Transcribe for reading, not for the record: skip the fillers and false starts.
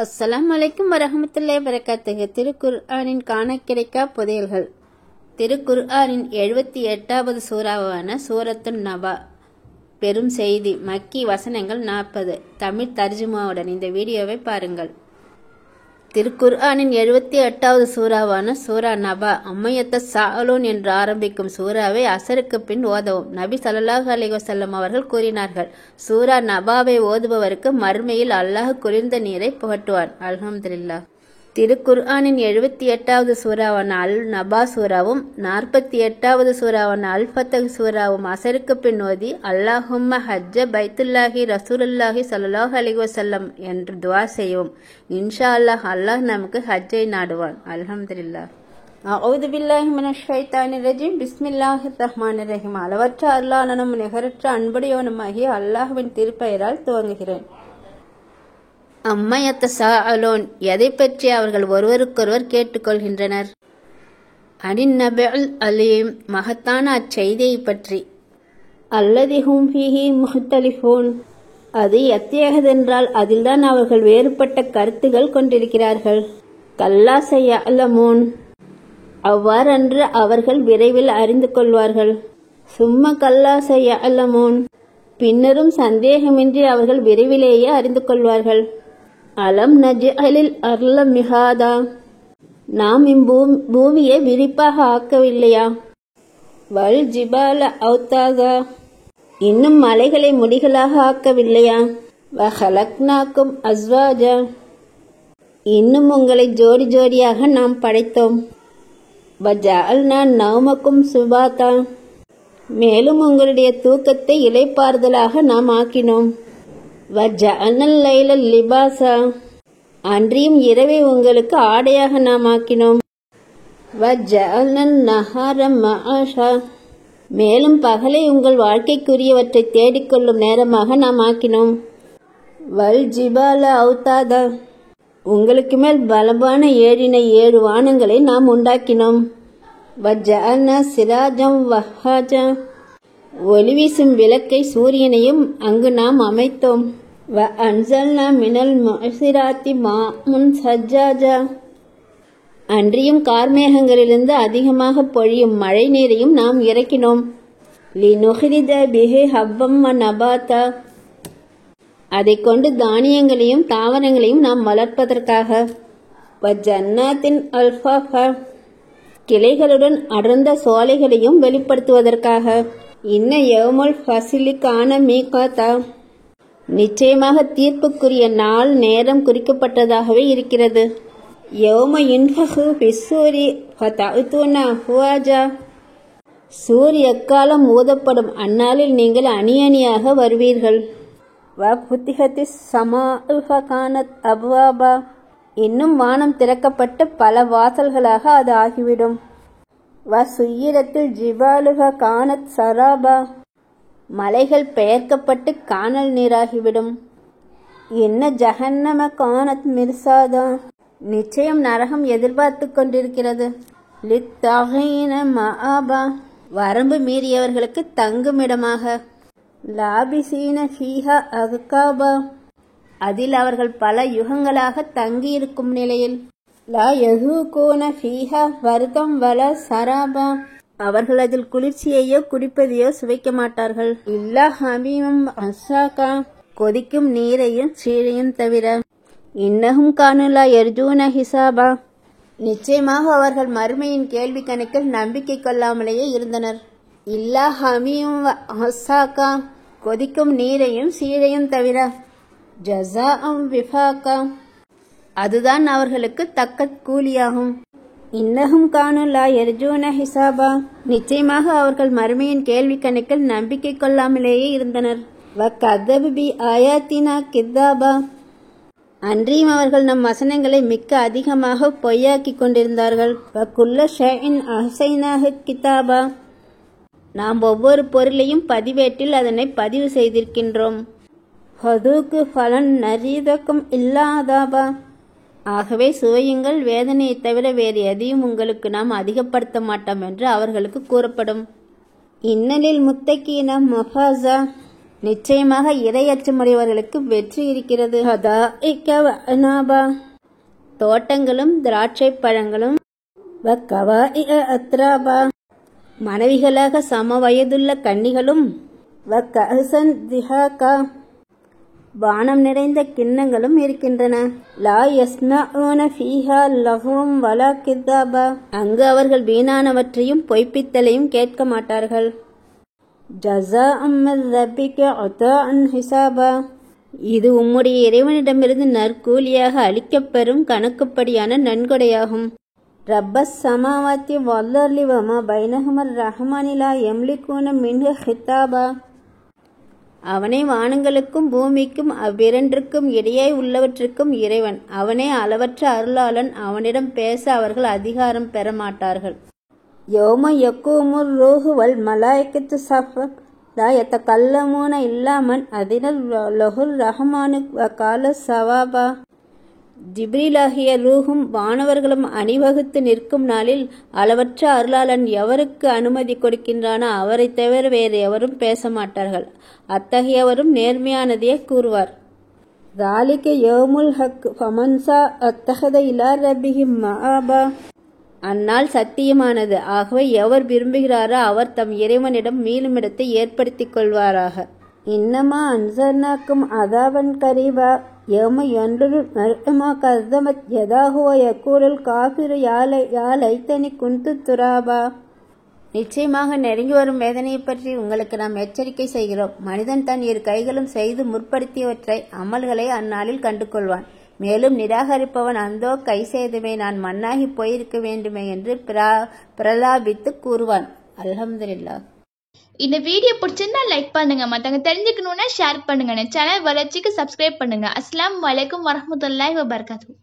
அஸ்ஸலாமு அலைக்கும் வரஹ்மத்துல்லாஹி வபரகாத்துஹு. திருக்குர்ஆனின் காண கிடைக்கா புதையல்கள். திருக்குர்ஆனின் 78வது சூறாவான சூரத்துன் நபா. பெரும் செய்தி. மக்கி வசனங்கள் 40. தமிழ் தர்ஜுமாவுடன் இந்த வீடியோவை பாருங்கள். திருக்குர்ஆனின் 78வது சூறாவான சூரா நபா. அம்மையத்த சாலூன் என்று ஆரம்பிக்கும் சூறாவை அசருக்கு பின் ஓதவும் நபி ஸல்லல்லாஹு அலைஹி வஸல்லம் அவர்கள் கூறினார்கள். சூரா நபாவை ஓதுபவருக்கு மறுமையில் அல்லாஹ் குளிர்ந்த நீரை புகட்டுவான். அல்ஹம்துலில்லாஹ். திருக்குர்ஆனின் 78வது சூறாவான அல் நபா சூறாவும் 48வது சூறாவான அல் ஃபத்ஹ் சூறாவும் அசருக்கு பின் ஓதி அல்லாஹும்ம ஹஜ்ஜ பைத்துல்லாஹி ரசூலுல்லாஹி ஸல்லல்லாஹு அலைஹி வஸல்லம் என்று துஆ செய்யவும். இன்ஷா அல்லாஹ் அல்லாஹ் நமக்கு ஹஜ்ஜை நாடுவான். அல்ஹம்துலில்லாஹ். அஊது பில்லாஹி மினஷ் ஷைத்தானிர் ரஜீம். பிஸ்மில்லாஹிர் ரஹ்மானிர் ரஹீம். அளவற்ற அருளாளனும் நிகரற்ற அன்புடையவனுமாகிய அல்லாஹ்வின் திருப்பெயரால் துவங்குகிறேன். அம்மையத்த சாஅலோன். எதை பற்றி அவர்கள் ஒருவருக்கொருவர் கேட்டுக்கொள்கின்றனர்? அனின் நபுல் அலீம். மகத்தான அச்செய்தியை பற்றி. அல்லதி ஹும் ஃபீஹி முஹ்தலிஃபூன். அது எத்தகையதென்றால் அதில்தான் அவர்கள் வேறுபட்ட கருத்துகள் கொண்டிருக்கிறார்கள். கல்லா ஸயஅலமூன். அவ்வாறன்று அவர்கள் விரைவில் அறிந்து கொள்வார்கள். சும்ம கல்லா ஸயஅலமூன். பின்னரும் சந்தேகமின்றி அவர்கள் விரைவிலேயே அறிந்து கொள்வார்கள். அலம் நஜ்அலில் அர்ல மிஹாதா. நாம் பூமியை விரிப்பாக ஆக்கவில்லையா? வல் ஜிபால அவுதாதா. இன்னும் மலைகளை முடிகளாக ஆக்கவில்லையா? வஹலக்னாக்கும் அஸ்வாஜா. இன்னும் உங்களை ஜோடி ஜோடியாக நாம் படைத்தோம். வஜஅல்னா நௌமக்கும் சுபாதா. மேலும் உங்களுடைய தூக்கத்தை இளைப்பாறுதலாக நாம் ஆக்கினோம். வஜஅல்னல் லைல லிபாசா. அன்றியும் இரவை உங்களுக்கு ஆடையாக நாம் ஆக்கினோம். வஜஅல்னன் நஹார மஆஷா. மேலும் பகலை உங்கள் வாழ்க்கைக்குரியவற்றை தேடிக்கொள்ளும் நேரமாக நாம் ஆக்கினோம். வல் ஜிபால அவுதாதா. உங்களுக்கு மேல் பலமான 7 வானங்களை நாம் உண்டாக்கினோம். வஜஅல்னா சிராஜம் வஹாஜா. ஒளிவீசும் விளக்கை சூரியனையும் அங்கு நாம் அமைத்தோம். வ அன்சல்னா மினல் முஅசிராத்தி மாஉன் சஜ்ஜாஜா. அன்றியும் கார்மேகங்களிலிருந்து அதிகமாக பொழியும் மழை நீரையும் நாம் இறக்கினோம். லினுஹ்ரிஜ பிஹி ஹப்பம் வ நபாத்தா. அதை கொண்டு தானியங்களையும் தாவரங்களையும் நாம் வளர்ப்பதற்காக. வ ஜன்னாத்தின் அல்ஃபாஃபா. கிளைகளுடன் அடர்ந்த சோலைகளையும் வெளிப்படுத்துவதற்காக. இன்ன யௌமுல் ஃபஸ்லிக்கான மீகாத்தா. நிச்சயமாக தீர்ப்புக்குரிய நாள் நேரம் குறிக்கப்பட்டதாகவே இருக்கிறது. யௌம யுன்ஃபஹு ஃபிஸ்ஸூரி ஃபதஅதுன அஃப்வாஜா. சூரிய எக்காலம் ஊதப்படும் அந்நாளில் நீங்கள் அணி அணியாக வருவீர்கள். வ ஃபுத்திஹத்திஸ் ஸமாஉ ஃபகானத் அப்வாபா. இன்னும் வானம் திறக்கப்பட்டு பல வாசல்களாக அது ஆகிவிடும். வ சுய்யிரத்தில் ஜிபாலு ஃபகானத் சராபா. மலைகள் பெயர்க்கப்பட்டு கானல் நீராகிவிடும். இன்ன ஜஹன்னம கானத் மிர்சாதா. நிச்சயம் நரகம் எதிர்பார்த்து கொண்டிருக்கிறது. லித்தாகீன மஆபா. வரம்பு மீறியவர்களுக்கு தங்குமிடமாக. லாபிசீன ஃபீஹா அஹ்காபா. அதில் அவர்கள் பல யுகங்களாக தங்கியிருக்கும் நிலையில். லா யஸூகூன ஃபீஹா வர்தம் வல சராபா. அவர்கள் அதில் குளிர்ச்சியையோ குடிப்பதையோ சுவைக்க மாட்டார்கள். இல்லா ஹமீமம் அஸ்ஸாகா. கொதிக்கும் நீரையும் சீழையும் தவிர. இன்னஹும் கானு லா யர்ஜூன ஹிசாபா. நிச்சயமாக அவர்கள் மறுமையின் கேள்வி கணக்கில் நம்பிக்கை கொள்ளாமலேயே இருந்தனர். இல்லா ஹமீமம் அஸ்ஸாகா. கொதிக்கும் நீரையும் சீழையும் தவிர. ஜஸாஅம் விஃபாகா. அதுதான் அவர்களுக்கு தக்க கூலியாகும். இன்னஹும் கானு லா யர்ஜூன ஹிசாபா. நிச்சயமாக அவர்கள் மறுமையின் கேள்வி கணக்கில் நம்பிக்கை கொள்ளாமலேயே இருந்தனர். வ கதபு பி ஆயாத்தினா கித்தாபா. அன்றியும் அவர்கள் நம் வசனங்களை மிக்க அதிகமாக பொய்யாக்கி கொண்டிருந்தார்கள். வ குல்ல ஷைஇன் அஹ்ஸைனாஹு கிதாபா. நாம் ஒவ்வொரு பொருளையும் பதிவேட்டில் அதனை பதிவு செய்திருக்கின்றோம். ஃபதூக்கு ஃபலன் நரீதக்கும் இல்லா அதாபா. ஆகவே சுவையுங்கள், வேதனையை தவிர வேறு எதையும் உங்களுக்கு நாம் அதிகப்படுத்த மாட்டோம் என்று அவர்களுக்கு கூறப்படும். இன்னலில் முத்தகீன மஃபாஸா. நிச்சயமாக இறை அச்சமுடையவர்களுக்கு வெற்றி இருக்கிறது. ஹதாஇக வ அனாபா, தோட்டங்களும் திராட்சை பழங்களும், வ கவாஇஅ அத்ராபா, மனைவிகளாக சம வயதுள்ள கன்னிகளும், வ கஅஸன் திஹாகா, வானம் நிறைந்த கிண்ணங்களும் இருக்கின்றன. லா யஸ்மஊன ஃபீஹா லஹ்வம் வலா கிதாபா, அங்கு அவர்கள் வீணானவற்றையும் பொய்ப்பித்தலையும் கேட்க மாட்டார்கள். ஜஸாஅம் மின் ரப்பிக அதாஅன் ஹிசாபா, இது உம்முடைய இறைவனிடமிருந்து நற்கூலியாக அளிக்கப்பெறும் கணக்குப்படியான நன்கொடையாகும். ரப்பஸ் சமாவாத்தி வல்லர்லி வமா பைனஹுமர் ரஹ்மானி லா யம்லிகூன மின்ஹு ஹிதாபா, அவனே வானங்களுக்கும் பூமிக்கும் அவ்விரண்டிற்கும் இடையே உள்ளவற்றுக்கும் இறைவன். அவனே அளவற்ற அருளாளன். அவனிடம் பேச அவர்கள் அதிகாரம் பெற மாட்டார்கள். யௌம யக்கூமுர் ரூஹு வல் மலாயிகத்து ஸஃபன் லா யதகல்லமூன இல்லா மன் அதின லஹுர் ரஹ்மானு வ கால ஸவாபா, ஜிப்ரீலாகிய ரூஹும் வானவர்களும் அணிவகுத்து நிற்கும் நாளில் அளவற்ற அருளாளன் எவருக்கு அனுமதி கொடுக்கின்றானோ அவரை தவிர வேறு எவரும் பேச மாட்டார்கள். அத்தகையவரும் நேர்மையானதையே கூறுவார். ذَلِكَ يَوْمُ الْحَقِّ فَمَنْ شَاءَ اتَّخَذَ إِلَى رَبِّهِ مَآبًا, அந்நாள் சத்தியமானது. ஆகவே எவர் விரும்புகிறாரோ அவர் தம் இறைவனிடம் மீளுமிடத்தை ஏற்படுத்திக் கொள்வாராக. இன்னமா அன்சர்னாக்கும் அதாபன் கரீபா யௌம யன்துரு மர்உமா கஸ்ஸபத் யதாஹு வ யகூலுல் காஃபிரு யா லைத்தனி குன்து துராபா, நிச்சயமாக நெருங்கி வரும் வேதனையை பற்றி உங்களுக்கு நாம் எச்சரிக்கை செய்கிறோம். மனிதன் தன் இரு கைகளும் செய்து முற்படுத்தியவற்றை அமல்களை அந்நாளில் கண்டு கொள்வான். மேலும் நிராகரிப்பவன் அந்தோ கை செய்தமே நான் மண்ணாகி போயிருக்க வேண்டுமே என்று பிரலாபித்து கூறுவான். அல்ஹம்துலில்லாஹ். இந்த வீடியோ பிடிச்சிருந்தா லைக் பண்ணுங்க, மற்றவங்க தெரிஞ்சுக்கணுன்னா ஷேர் பண்ணுங்க, சேனல் வளர்ச்சிக்கு சப்ஸ்கிரைப் பண்ணுங்க. அஸ்ஸலாமு அலைக்கும் வரஹ்மத்துல்லாஹி வபரகாத்துஹு.